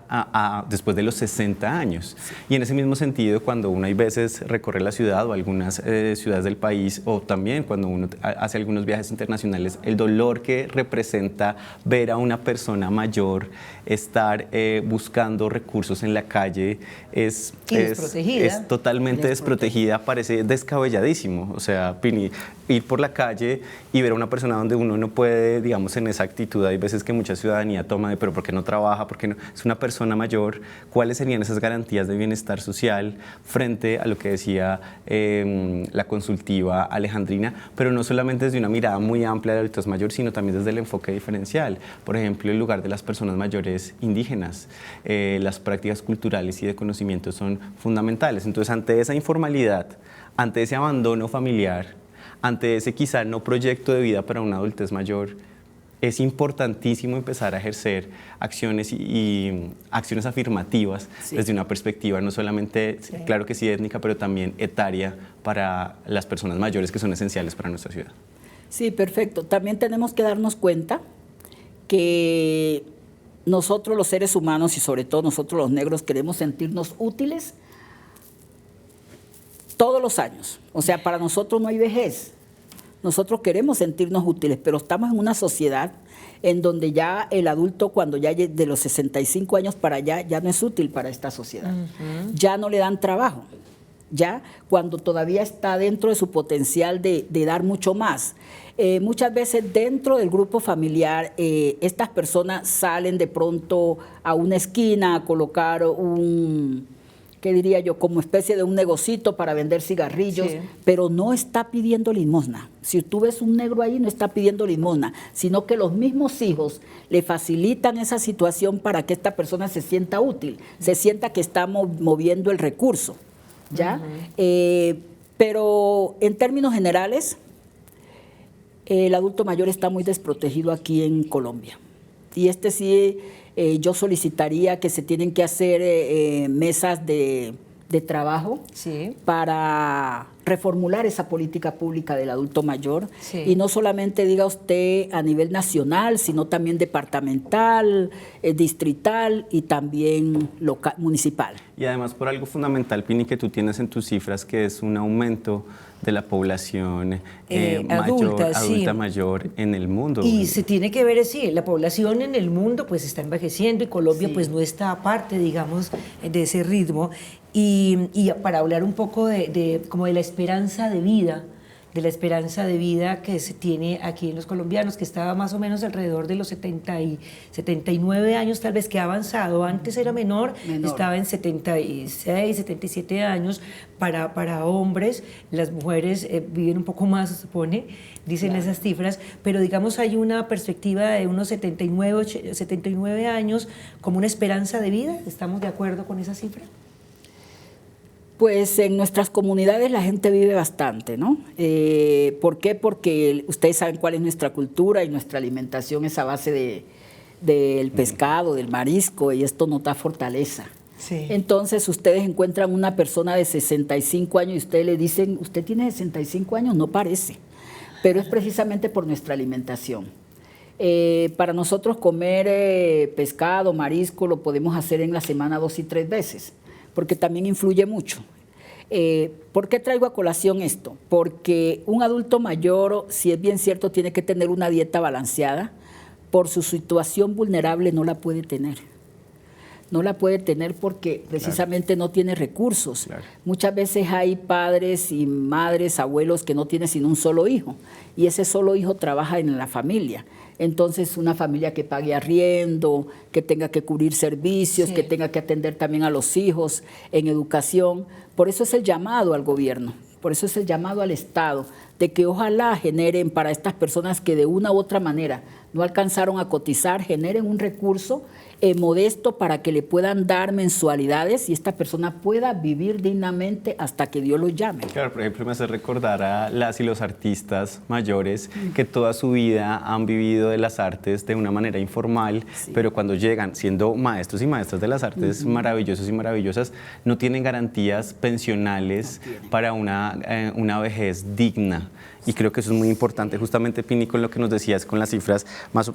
Speaker 2: después de los 60 años. Y en ese mismo sentido, cuando uno hay veces recorre la ciudad o algunas ciudades del país, o también cuando uno hace algunos viajes internacionales, el dolor que representa ver a una persona mayor estar buscando recursos en la calle es totalmente desprotegida, parece descabelladísimo. O sea, ir por la calle y ver a una persona donde uno no puede, digamos, en esa actitud, hay veces que mucha ciudadanía toma pero ¿por qué no trabaja? ¿Por qué no? Es una persona mayor. ¿Cuáles serían esas garantías de bienestar social frente a lo que decía la consultiva Alejandrina? Pero no solamente desde una mirada muy amplia de adultos mayores, sino también desde el enfoque diferencial. Por ejemplo, el lugar de las personas mayores indígenas. Las prácticas culturales y de conocimiento son fundamentales. Entonces, ante esa informalidad, ante ese abandono familiar, ante ese quizá no proyecto de vida para una adultez mayor, es importantísimo empezar a ejercer acciones y acciones afirmativas desde una perspectiva no solamente, claro que sí, étnica, pero también etaria para las personas mayores que son esenciales para nuestra ciudad.
Speaker 3: Sí, perfecto. También tenemos que darnos cuenta que nosotros los seres humanos y sobre todo nosotros los negros queremos sentirnos útiles todos los años. O sea, para nosotros no hay vejez. Nosotros queremos sentirnos útiles, pero estamos en una sociedad en donde ya el adulto, cuando ya de los 65 años para allá, ya no es útil para esta sociedad. Ya no le dan trabajo. Ya cuando todavía está dentro de su potencial de dar mucho más. Muchas veces dentro del grupo familiar, estas personas salen de pronto a una esquina a colocar ¿qué diría yo? Como especie de un negocito para vender cigarrillos, pero no está pidiendo limosna. Si tú ves un negro ahí, no está pidiendo limosna, sino que los mismos hijos le facilitan esa situación para que esta persona se sienta útil, se sienta que está moviendo el recurso, ¿ya? Pero en términos generales, el adulto mayor está muy desprotegido aquí en Colombia. Y sí... yo solicitaría que se tienen que hacer mesas de de trabajo
Speaker 1: Sí.
Speaker 3: para reformular esa política pública del adulto mayor.
Speaker 1: Sí.
Speaker 3: Y no solamente diga usted a nivel nacional, sino también departamental, distrital y también local, municipal.
Speaker 2: Y además por algo fundamental, Pini, que tú tienes en tus cifras, que es un aumento de la población adulta mayor en el mundo.
Speaker 1: Y se tiene que ver, sí, la población en el mundo pues está envejeciendo y Colombia
Speaker 3: Sí.
Speaker 1: pues no está aparte, digamos, de ese ritmo. Y para hablar un poco como de la esperanza de vida, que se tiene aquí en los colombianos, que estaba más o menos alrededor de los 79 años, tal vez, que ha avanzado. Antes era menor. Estaba en 76, 77 años para hombres. Las mujeres viven un poco más, se supone, dicen esas cifras, pero digamos hay una perspectiva de unos 79 años como una esperanza de vida. ¿Estamos de acuerdo con esa cifra?
Speaker 3: Pues en nuestras comunidades la gente vive bastante, ¿no? ¿Por qué? Porque ustedes saben cuál es nuestra cultura y nuestra alimentación es a base del pescado, del marisco, y esto nos da fortaleza.
Speaker 1: Sí.
Speaker 3: Entonces ustedes encuentran una persona de 65 años y ustedes le dicen, ¿usted tiene 65 años? No parece, pero es precisamente por nuestra alimentación. Para nosotros comer pescado, marisco, lo podemos hacer en la semana 2 y 3 veces. Porque también influye mucho. ¿Por qué traigo a colación esto? Porque un adulto mayor, si es bien cierto, tiene que tener una dieta balanceada. Por su situación vulnerable no la puede tener. No la puede tener porque precisamente no tiene recursos.
Speaker 2: Claro.
Speaker 3: Muchas veces hay padres y madres, abuelos que no tienen sino un solo hijo. Y ese solo hijo trabaja en la familia. Entonces, una familia que pague arriendo, que tenga que cubrir servicios,
Speaker 1: Sí.
Speaker 3: que tenga que atender también a los hijos en educación. Por eso es el llamado al gobierno, por eso es el llamado al Estado, de que ojalá generen para estas personas que de una u otra manera no alcanzaron a cotizar, generen un recurso modesto para que le puedan dar mensualidades y esta persona pueda vivir dignamente hasta que Dios los llame.
Speaker 2: Claro, por ejemplo, me hace recordar a las y los artistas mayores que toda su vida han vivido de las artes de una manera informal,
Speaker 3: Sí.
Speaker 2: pero cuando llegan siendo maestros y maestras de las artes maravillosos y maravillosas, no tienen garantías pensionales para una vejez digna. Y creo que eso es muy importante, justamente, Pini, con lo que nos decías con las cifras,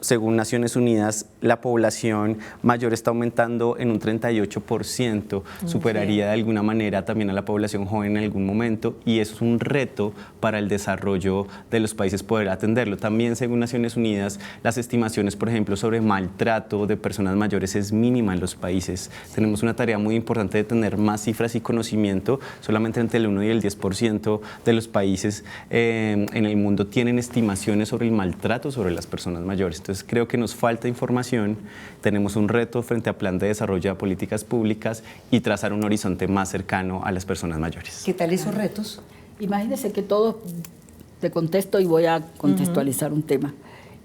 Speaker 2: según Naciones Unidas, la población mayor está aumentando en un 38%, superaría de alguna manera también a la población joven en algún momento, y eso es un reto para el desarrollo de los países poder atenderlo. También, según Naciones Unidas, las estimaciones, por ejemplo, sobre maltrato de personas mayores es mínima en los países. Tenemos una tarea muy importante de tener más cifras y conocimiento. Solamente entre el 1 y el 10% de los países en el mundo tienen estimaciones sobre el maltrato sobre las personas mayores. Entonces creo que nos falta información, tenemos un reto frente al plan de desarrollo de políticas públicas y trazar un horizonte más cercano a las personas mayores.
Speaker 1: ¿Qué tal esos retos?
Speaker 3: Imagínense que todo, te contesto y voy a contextualizar un tema.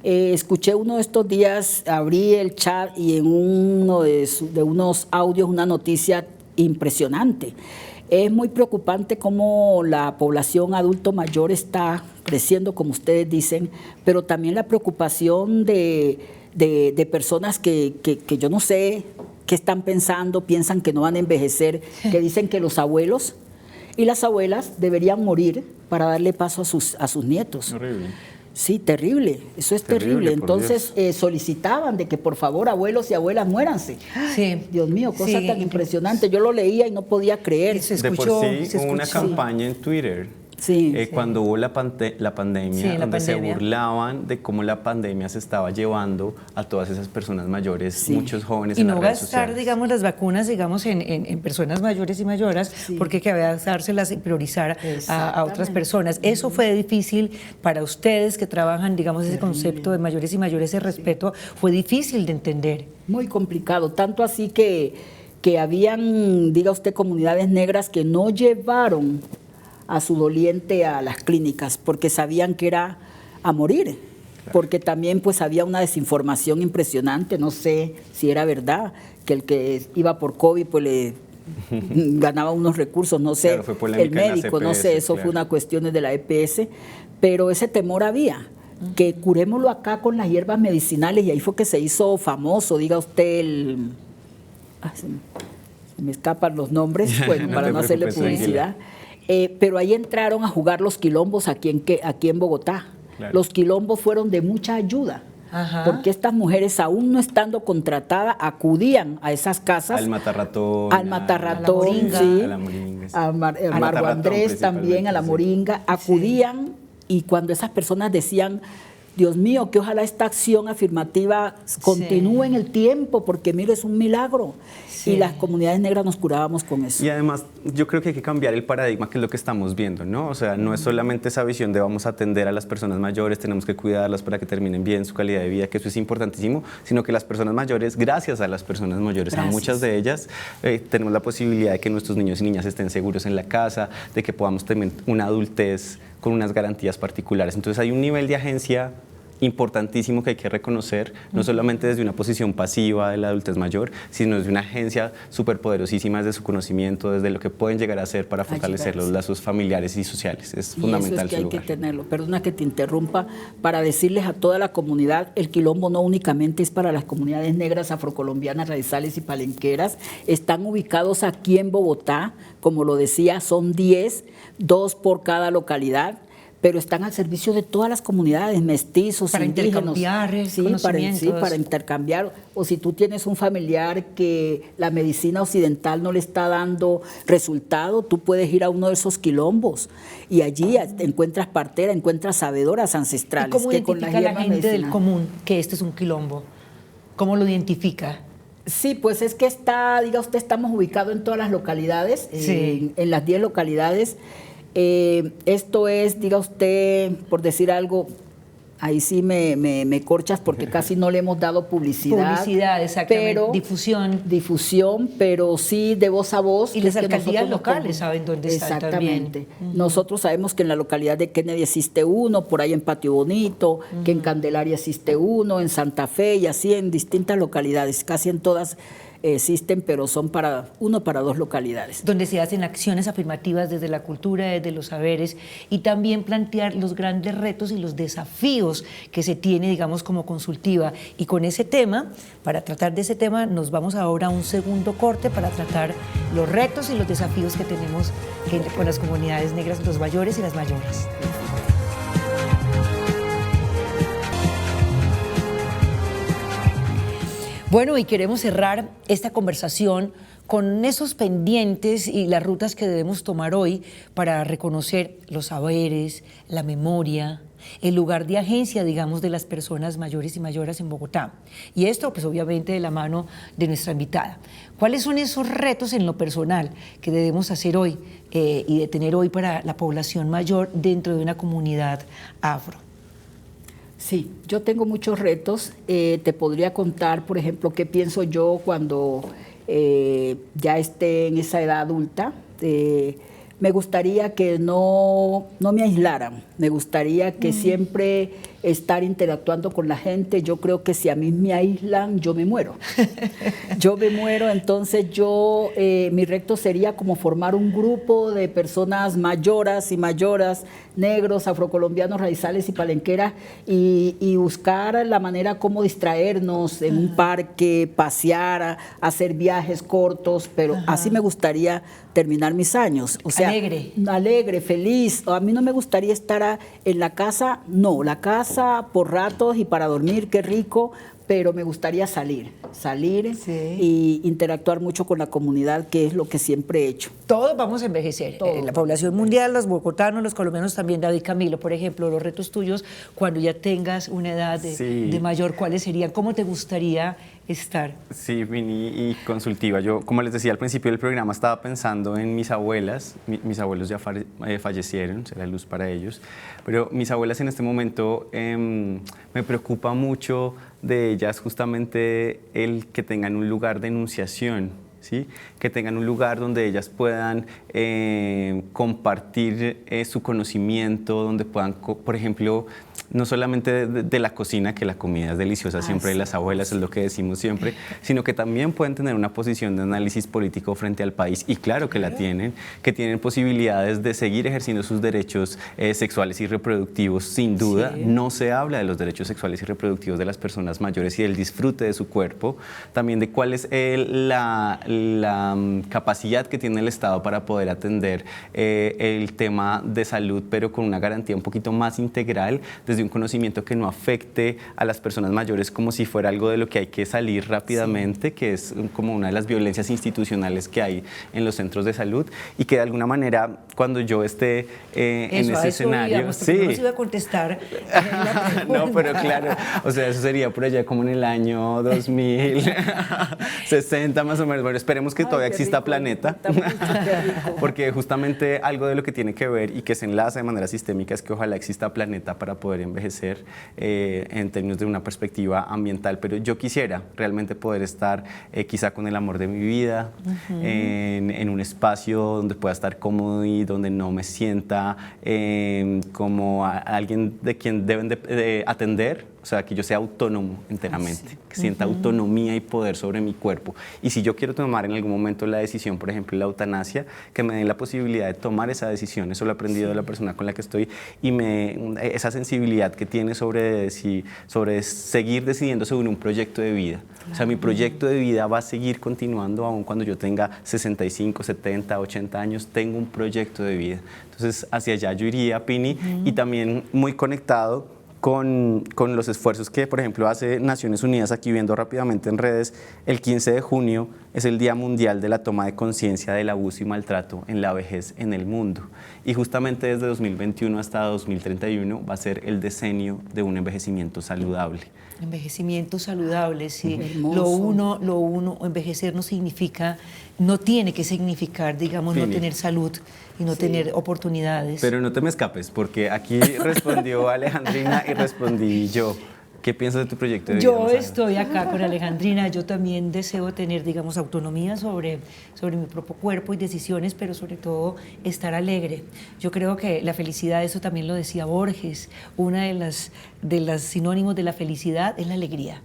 Speaker 3: Escuché uno de estos días, abrí el chat y en uno de unos audios una noticia impresionante. Es muy preocupante cómo la población adulto mayor está creciendo, como ustedes dicen, pero también la preocupación de personas que yo no sé qué están pensando, piensan que no van a envejecer, que dicen que los abuelos y las abuelas deberían morir para darle paso a sus nietos.
Speaker 2: Horrible.
Speaker 3: Sí, terrible, eso es terrible.
Speaker 2: por
Speaker 3: Entonces solicitaban de que por favor abuelos y abuelas muéranse.
Speaker 1: Sí.
Speaker 3: Dios mío, cosa
Speaker 1: Sí.
Speaker 3: tan impresionante. Yo lo leía y no podía creer.
Speaker 1: Se
Speaker 2: De
Speaker 1: escuchó,
Speaker 2: por sí,
Speaker 1: se
Speaker 2: hubo una
Speaker 1: escuchó.
Speaker 2: campaña en Twitter
Speaker 3: Sí.
Speaker 2: cuando hubo la pandemia,
Speaker 1: Sí, la
Speaker 2: donde se
Speaker 1: pandemia.
Speaker 2: burlaban de cómo la pandemia se estaba llevando a todas esas personas mayores,
Speaker 3: Sí.
Speaker 2: muchos jóvenes
Speaker 1: Y
Speaker 2: en
Speaker 1: no
Speaker 2: las redes
Speaker 1: gastar,
Speaker 2: sociales.
Speaker 1: digamos, las vacunas, digamos, en personas mayores y mayoras,
Speaker 3: Sí.
Speaker 1: porque que había que dárselas y priorizar a otras
Speaker 3: Exactamente.
Speaker 1: personas. Eso fue difícil para ustedes que trabajan, digamos, ese concepto de mayores y mayores, ese respeto, fue difícil de entender.
Speaker 3: Muy complicado, tanto así que habían, diga usted, comunidades negras que no llevaron a su doliente a las clínicas porque sabían que era a morir, porque también pues había una desinformación impresionante, no sé si era verdad, que el que iba por COVID pues le ganaba unos recursos, no sé,
Speaker 2: Claro, fue polémica
Speaker 3: el
Speaker 2: en la
Speaker 3: médico, no
Speaker 2: CPS,
Speaker 3: sé, eso
Speaker 2: claro.
Speaker 3: fue una cuestión de la EPS, pero ese temor había, que curémoslo acá con las hierbas medicinales y ahí fue que se hizo famoso, diga usted, se me escapan los nombres, bueno,
Speaker 2: No
Speaker 3: para
Speaker 2: te
Speaker 3: no hacerle
Speaker 2: preocupes,
Speaker 3: publicidad. Pero ahí entraron a jugar los quilombos aquí en Bogotá.
Speaker 2: Claro.
Speaker 3: Los quilombos fueron de mucha ayuda.
Speaker 1: Ajá.
Speaker 3: Porque estas mujeres, aún no estando contratadas, acudían a esas casas.
Speaker 2: Al matarratón.
Speaker 3: Al matarratón,
Speaker 1: moringa.
Speaker 3: sí.
Speaker 2: A la moringa, sí.
Speaker 3: A Margo
Speaker 2: matarratón,
Speaker 3: Andrés también, a la
Speaker 2: principalmente, sí.
Speaker 3: moringa. Acudían y cuando esas personas decían, Dios mío, que ojalá esta acción afirmativa continúe en el tiempo, porque mire, es un milagro.
Speaker 1: Sí.
Speaker 3: Y las comunidades negras nos curábamos con eso.
Speaker 2: Y además, yo creo que hay que cambiar el paradigma, que es lo que estamos viendo, ¿no? O sea, no es solamente esa visión de vamos a atender a las personas mayores, tenemos que cuidarlas para que terminen bien su calidad de vida, que eso es importantísimo, sino que las personas mayores, gracias a las personas mayores,
Speaker 3: Gracias.
Speaker 2: a muchas de ellas, tenemos la posibilidad de que nuestros niños y niñas estén seguros en la casa, de que podamos tener una adultez con unas garantías particulares. Entonces hay un nivel de agencia importantísimo que hay que reconocer, no solamente desde una posición pasiva de la adultez mayor, sino desde una agencia superpoderosísima desde su conocimiento, desde lo que pueden llegar a hacer para fortalecer los lazos familiares y sociales. Es fundamental
Speaker 3: Y eso es que
Speaker 2: su
Speaker 3: hay
Speaker 2: lugar.
Speaker 3: que tenerlo. Perdona que te interrumpa, para decirles a toda la comunidad, el quilombo no únicamente es para las comunidades negras, afrocolombianas, raizales y palenqueras. Están ubicados aquí en Bogotá, como lo decía, son 10, 2 por cada localidad, pero están al servicio de todas las comunidades, mestizos,
Speaker 1: Para
Speaker 3: indígenas.
Speaker 1: intercambiar
Speaker 3: Sí,
Speaker 1: conocimientos.
Speaker 3: para intercambiar. O si tú tienes un familiar que la medicina occidental no le está dando resultado, tú puedes ir a uno de esos quilombos y allí encuentras partera, encuentras sabedoras
Speaker 1: ¿Y
Speaker 3: ancestrales.
Speaker 1: cómo
Speaker 3: que con las
Speaker 1: identifica la
Speaker 3: hierbas
Speaker 1: gente del
Speaker 3: medicinales-
Speaker 1: común que este es un quilombo? ¿Cómo lo identifica?
Speaker 3: Sí, pues es que diga usted, estamos ubicados en todas las localidades,
Speaker 1: Sí.
Speaker 3: en las 10 localidades. Esto es, diga usted, por decir algo, ahí sí me corchas porque casi no le hemos dado publicidad.
Speaker 1: Publicidad, exactamente.
Speaker 3: Pero, difusión, pero sí de voz a voz.
Speaker 1: Y
Speaker 3: que
Speaker 1: las
Speaker 3: es que
Speaker 1: alcaldías
Speaker 3: nosotros
Speaker 1: locales saben dónde están
Speaker 3: Exactamente.
Speaker 1: también.
Speaker 3: Nosotros sabemos que en la localidad de Kennedy existe uno, por ahí en Patio Bonito, que en Candelaria existe uno, en Santa Fe y así en distintas localidades, casi en todas existen, pero son para 2 localidades.
Speaker 1: Donde se hacen acciones afirmativas desde la cultura, desde los saberes, y también plantear los grandes retos y los desafíos que se tiene, digamos, como consultiva. Y con ese tema, para tratar de ese tema, nos vamos ahora a un segundo corte para tratar los retos y los desafíos que tenemos con las comunidades negras, los mayores y las mayoras. Bueno, y queremos cerrar esta conversación con esos pendientes y las rutas que debemos tomar hoy para reconocer los saberes, la memoria, el lugar de agencia, digamos, de las personas mayores y mayoras en Bogotá. Y esto, pues obviamente, de la mano de nuestra invitada. ¿Cuáles son esos retos en lo personal que debemos hacer hoy y de tener hoy para la población mayor dentro de una comunidad afro?
Speaker 3: Sí, yo tengo muchos retos. Te podría contar, por ejemplo, qué pienso yo cuando ya esté en esa edad adulta. Me gustaría que no me aislaran, me gustaría que siempre estar interactuando con la gente. Yo creo que si a mí me aíslan, yo me muero. Yo me muero, entonces mi reto sería como formar un grupo de personas mayoras y mayoras, negros, afrocolombianos, raizales y palenqueras, y buscar la manera como distraernos en un parque, pasear, hacer viajes cortos, pero así me gustaría terminar mis años. O sea, alegre, feliz. A mí no me gustaría estar en la casa, no, la casa por ratos y para dormir, qué rico, pero me gustaría salir y interactuar mucho con la comunidad, que es lo que siempre he hecho.
Speaker 1: Todos vamos a envejecer. La población mundial, los bogotanos, los colombianos también. David Camilo, por ejemplo, los retos tuyos cuando ya tengas una edad de mayor, ¿cuáles serían? ¿Cómo te gustaría estar?
Speaker 2: Sí, Vini, y consultiva. Yo, como les decía al principio del programa, estaba pensando en mis abuelas. Mis abuelos ya fallecieron, será luz para ellos. Pero mis abuelas en este momento me preocupa mucho de ellas justamente el que tengan un lugar de enunciación, ¿sí? Que tengan un lugar donde ellas puedan compartir su conocimiento, donde puedan, por ejemplo, no solamente de la cocina, que la comida es deliciosa siempre,
Speaker 3: sí,
Speaker 2: las abuelas es lo que decimos siempre, sino que también pueden tener una posición de análisis político frente al país, y claro que la tienen, que tienen posibilidades de seguir ejerciendo sus derechos sexuales y reproductivos, sin duda.
Speaker 1: Sí.
Speaker 2: No se habla de los derechos sexuales y reproductivos de las personas mayores y del disfrute de su cuerpo, también de cuál es la capacidad que tiene el Estado para poder atender el tema de salud, pero con una garantía un poquito más integral, desde un conocimiento que no afecte a las personas mayores como si fuera algo de lo que hay que salir rápidamente, que es como una de las violencias institucionales que hay en los centros de salud, y que de alguna manera cuando yo esté en ese escenario...
Speaker 1: No se iba a contestar la
Speaker 2: no, pero claro, o sea, eso sería por allá como en el año 2060 más o menos. Bueno, esperemos que todavía exista Planeta, porque justamente algo de lo que tiene que ver y que se enlaza de manera sistémica es que ojalá exista Planeta para poder envejecer en términos de una perspectiva ambiental. Pero yo quisiera realmente poder estar quizá con el amor de mi vida, en un espacio donde pueda estar cómodo y donde no me sienta como alguien de quien deben de atender, o sea, que yo sea autónomo enteramente, que sienta autonomía y poder sobre mi cuerpo. Y si yo quiero tomar en algún momento la decisión, por ejemplo, la eutanasia, que me den la posibilidad de tomar esa decisión. Eso lo he aprendido de la persona con la que estoy, y esa sensibilidad que tiene sobre seguir decidiendo sobre un proyecto de vida. Claro. O sea, mi proyecto de vida va a seguir continuando aun cuando yo tenga 65, 70, 80 años, tengo un proyecto de vida. Entonces, hacia allá yo iría, Pini, y también muy conectado con los esfuerzos que, por ejemplo, hace Naciones Unidas, aquí viendo rápidamente en redes, el 15 de junio es el Día Mundial de la Toma de Conciencia del Abuso y Maltrato en la Vejez en el mundo. Y justamente desde 2021 hasta 2031 va a ser el decenio de un envejecimiento saludable.
Speaker 1: Envejecimiento saludable, sí. Lo uno, envejecer no significa, no tiene que significar, digamos, no tener salud y no tener oportunidades.
Speaker 2: Pero no te me escapes, porque aquí respondió Alejandrina y respondí yo. ¿Qué piensas de tu proyecto de vida?
Speaker 1: Yo estoy acá con Alejandrina. Yo también deseo tener, digamos, autonomía sobre mi propio cuerpo y decisiones, pero sobre todo estar alegre. Yo creo que la felicidad, eso también lo decía Borges, una de las sinónimos de la felicidad es la alegría.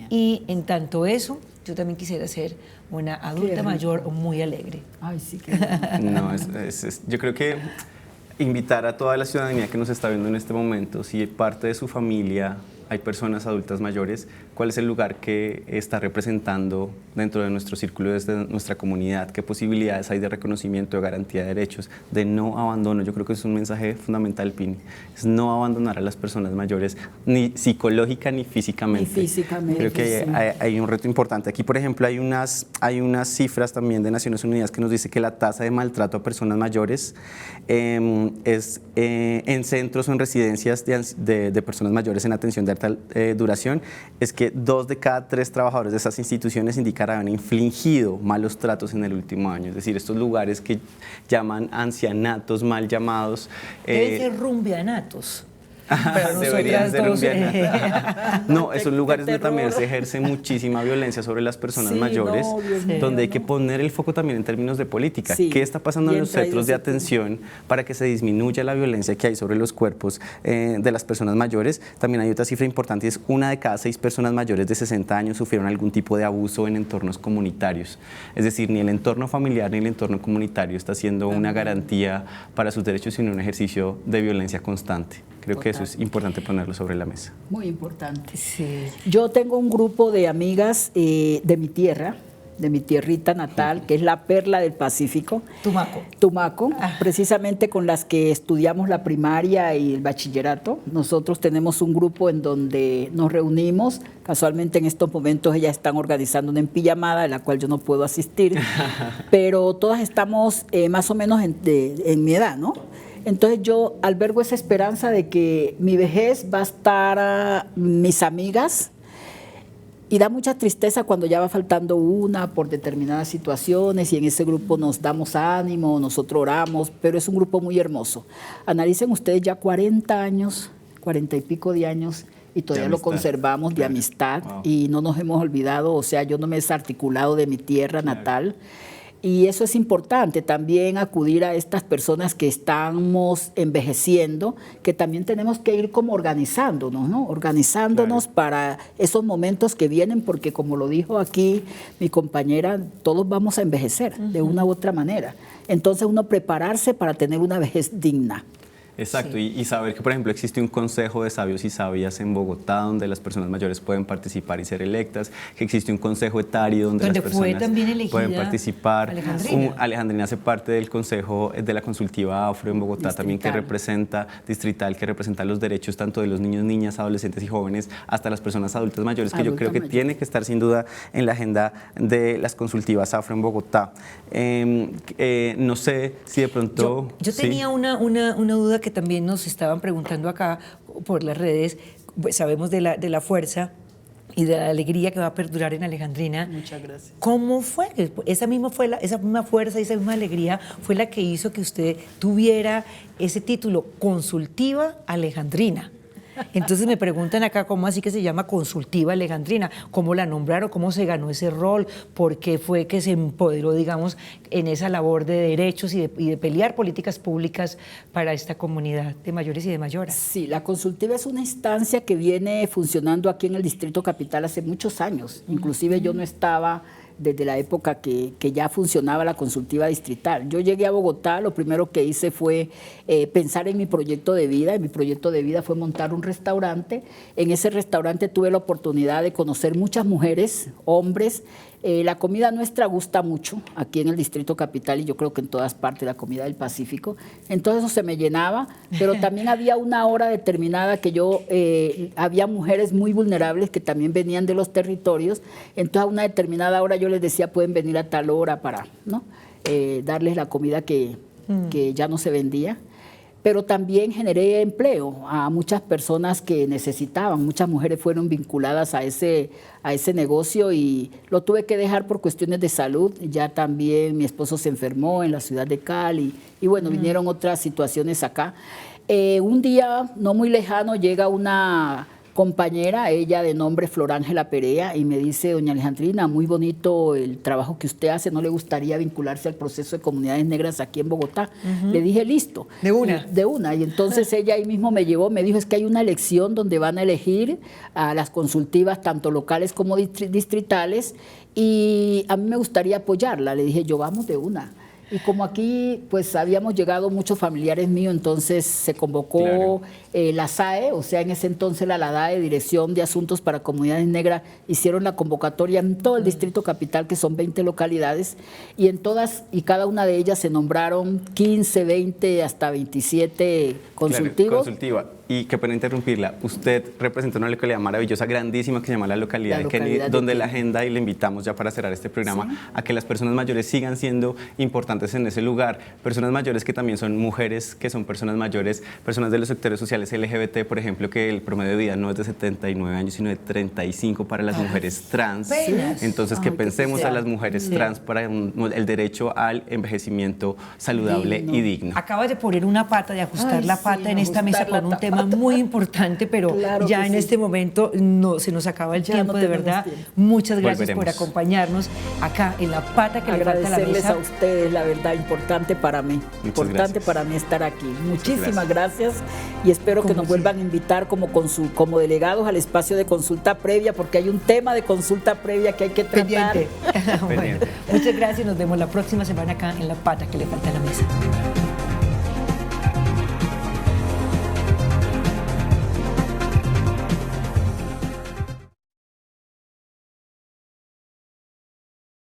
Speaker 1: Y en tanto eso, yo también quisiera ser una adulta mayor muy alegre.
Speaker 3: Ay, sí, qué
Speaker 2: no, yo creo que invitar a toda la ciudadanía que nos está viendo en este momento, si parte de su familia hay personas adultas mayores, cuál es el lugar que está representando dentro de nuestro círculo, desde nuestra comunidad, qué posibilidades hay de reconocimiento, de garantía de derechos, de no abandono. Yo creo que es un mensaje fundamental, Pini, es no abandonar a las personas mayores, ni psicológica ni físicamente.
Speaker 3: Ni físicamente.
Speaker 2: Creo que hay un reto importante. Aquí, por ejemplo, hay unas cifras también de Naciones Unidas que nos dice que la tasa de maltrato a personas mayores es en centros o en residencias de personas mayores en atención de alta duración, es que 2 de cada 3 trabajadores de esas instituciones indican haber infligido malos tratos en el último año. Es decir, estos lugares que llaman ancianatos mal llamados.
Speaker 1: Debe ser rumbeanatos.
Speaker 2: Deberían ser no, esos lugares donde también se ejerce muchísima violencia sobre las personas mayores, donde hay que poner el foco también en términos de política. ¿Qué está pasando en los centros de atención para que se disminuya la violencia que hay sobre los cuerpos de las personas mayores? También hay otra cifra importante, es 1 de cada 6 personas mayores de 60 años sufrieron algún tipo de abuso en entornos comunitarios. Es decir, ni el entorno familiar ni el entorno comunitario está siendo una garantía para sus derechos, sino un ejercicio de violencia constante. Creo que eso es importante ponerlo sobre la mesa.
Speaker 3: Muy importante.
Speaker 1: Sí.
Speaker 3: Yo tengo un grupo de amigas de mi tierra, de mi tierrita natal, que es la perla del Pacífico. Tumaco, precisamente con las que estudiamos la primaria y el bachillerato. Nosotros tenemos un grupo en donde nos reunimos. Casualmente en estos momentos ellas están organizando una empillamada, a la cual yo no puedo asistir, pero todas estamos más o menos en mi edad, ¿no? Entonces yo albergo esa esperanza de que mi vejez va a estar mis amigas, y da mucha tristeza cuando ya va faltando una por determinadas situaciones, y en ese grupo nos damos ánimo, nosotros oramos, pero es un grupo muy hermoso. Analicen ustedes ya 40 años, 40 y pico de años, y todavía lo conservamos de amistad, y no nos hemos olvidado. O sea, yo no me he desarticulado de mi tierra natal. Y eso es importante, también acudir a estas personas que estamos envejeciendo, que también tenemos que ir como organizándonos, ¿no? Organizándonos claro. Para esos momentos que vienen, porque como lo dijo aquí mi compañera, todos vamos a envejecer de una u otra manera. Entonces uno prepararse para tener una vejez digna.
Speaker 2: Exacto,
Speaker 1: sí.
Speaker 2: y saber que, por ejemplo, existe un consejo de sabios y sabias en Bogotá donde las personas mayores pueden participar y ser electas, que existe un consejo etario donde las personas pueden participar. Alejandrina hace parte del consejo de la consultiva Afro en Bogotá, distrital. También que representa, distrital, que representa los derechos tanto de los niños, niñas, adolescentes y jóvenes, hasta las personas adultas mayores, que yo creo que tiene que estar sin duda en la agenda de las consultivas Afro en Bogotá. No sé si de pronto...
Speaker 1: Yo tenía una duda que también nos estaban preguntando acá por las redes. Pues sabemos de la fuerza y de la alegría que va a perdurar en Alejandrina.
Speaker 3: Muchas gracias.
Speaker 1: ¿Cómo fue? Esa misma fuerza y esa misma alegría fue la que hizo que usted tuviera ese título, Consultiva Alejandrina. Entonces me preguntan acá cómo así que se llama Consultiva Alejandrina, cómo la nombraron, cómo se ganó ese rol, por qué fue que se empoderó, digamos, en esa labor de derechos y de pelear políticas públicas para esta comunidad de mayores y de mayoras.
Speaker 3: Sí, la Consultiva es una instancia que viene funcionando aquí en el Distrito Capital hace muchos años. Inclusive yo no estaba desde la época que ya funcionaba la consultiva distrital. Yo llegué a Bogotá, lo primero que hice fue pensar en mi proyecto de vida, y mi proyecto de vida fue montar un restaurante. En ese restaurante tuve la oportunidad de conocer muchas mujeres, hombres. La comida nuestra gusta mucho aquí en el Distrito Capital y yo creo que en todas partes, la comida del Pacífico. Entonces eso se me llenaba, pero también había una hora determinada que había mujeres muy vulnerables que también venían de los territorios. Entonces a una determinada hora yo les decía, pueden venir a tal hora para, ¿no? Darles la comida que ya no se vendía. Pero también generé empleo a muchas personas que necesitaban. Muchas mujeres fueron vinculadas a ese negocio y lo tuve que dejar por cuestiones de salud. Ya también mi esposo se enfermó en la ciudad de Cali y bueno, vinieron otras situaciones acá. Un día no muy lejano llega una compañera, ella de nombre Flor Ángela Perea, y me dice, doña Alejandrina, muy bonito el trabajo que usted hace, ¿no le gustaría vincularse al proceso de comunidades negras aquí en Bogotá? Le dije, listo.
Speaker 1: ¿De una?
Speaker 3: De una, y entonces ella ahí mismo me llevó, me dijo, es que hay una elección donde van a elegir a las consultivas, tanto locales como distritales, y a mí me gustaría apoyarla. Le dije, yo vamos de una. Y como aquí pues habíamos llegado muchos familiares míos, entonces se convocó la SAE, o sea, en ese entonces la DAE, Dirección de Asuntos para Comunidades Negras, hicieron la convocatoria en todo el Distrito Capital, que son 20 localidades, y en todas y cada una de ellas se nombraron 15, 20, hasta 27 consultivos.
Speaker 2: Consultiva. Y qué pena interrumpirla, usted representa una localidad maravillosa, grandísima, que se llama la localidad de Kennedy, donde la agenda, y le invitamos ya para cerrar este programa, a que las personas mayores sigan siendo importantes en ese lugar. Personas mayores que también son mujeres, que son personas mayores, personas de los sectores sociales LGBT, por ejemplo, que el promedio de vida no es de 79 años, sino de 35 para las mujeres trans. Entonces, que pensemos a las mujeres trans para el derecho al envejecimiento saludable y digno.
Speaker 1: Acabas de poner una pata, de ajustar la pata en esta mesa con un tema muy importante, pero claro ya en este momento se nos acaba el tiempo, de verdad. Muchas gracias por acompañarnos acá en la pata que le falta a la mesa.
Speaker 3: Agradecerles a ustedes, la verdad, importante para mí. Importante para mí estar aquí. Muchísimas gracias y espero que nos vuelvan a invitar como delegados al espacio de consulta previa, porque hay un tema de consulta previa que hay que tratar.
Speaker 1: Bueno, muchas gracias, nos vemos la próxima semana acá en la pata que le falta a la mesa.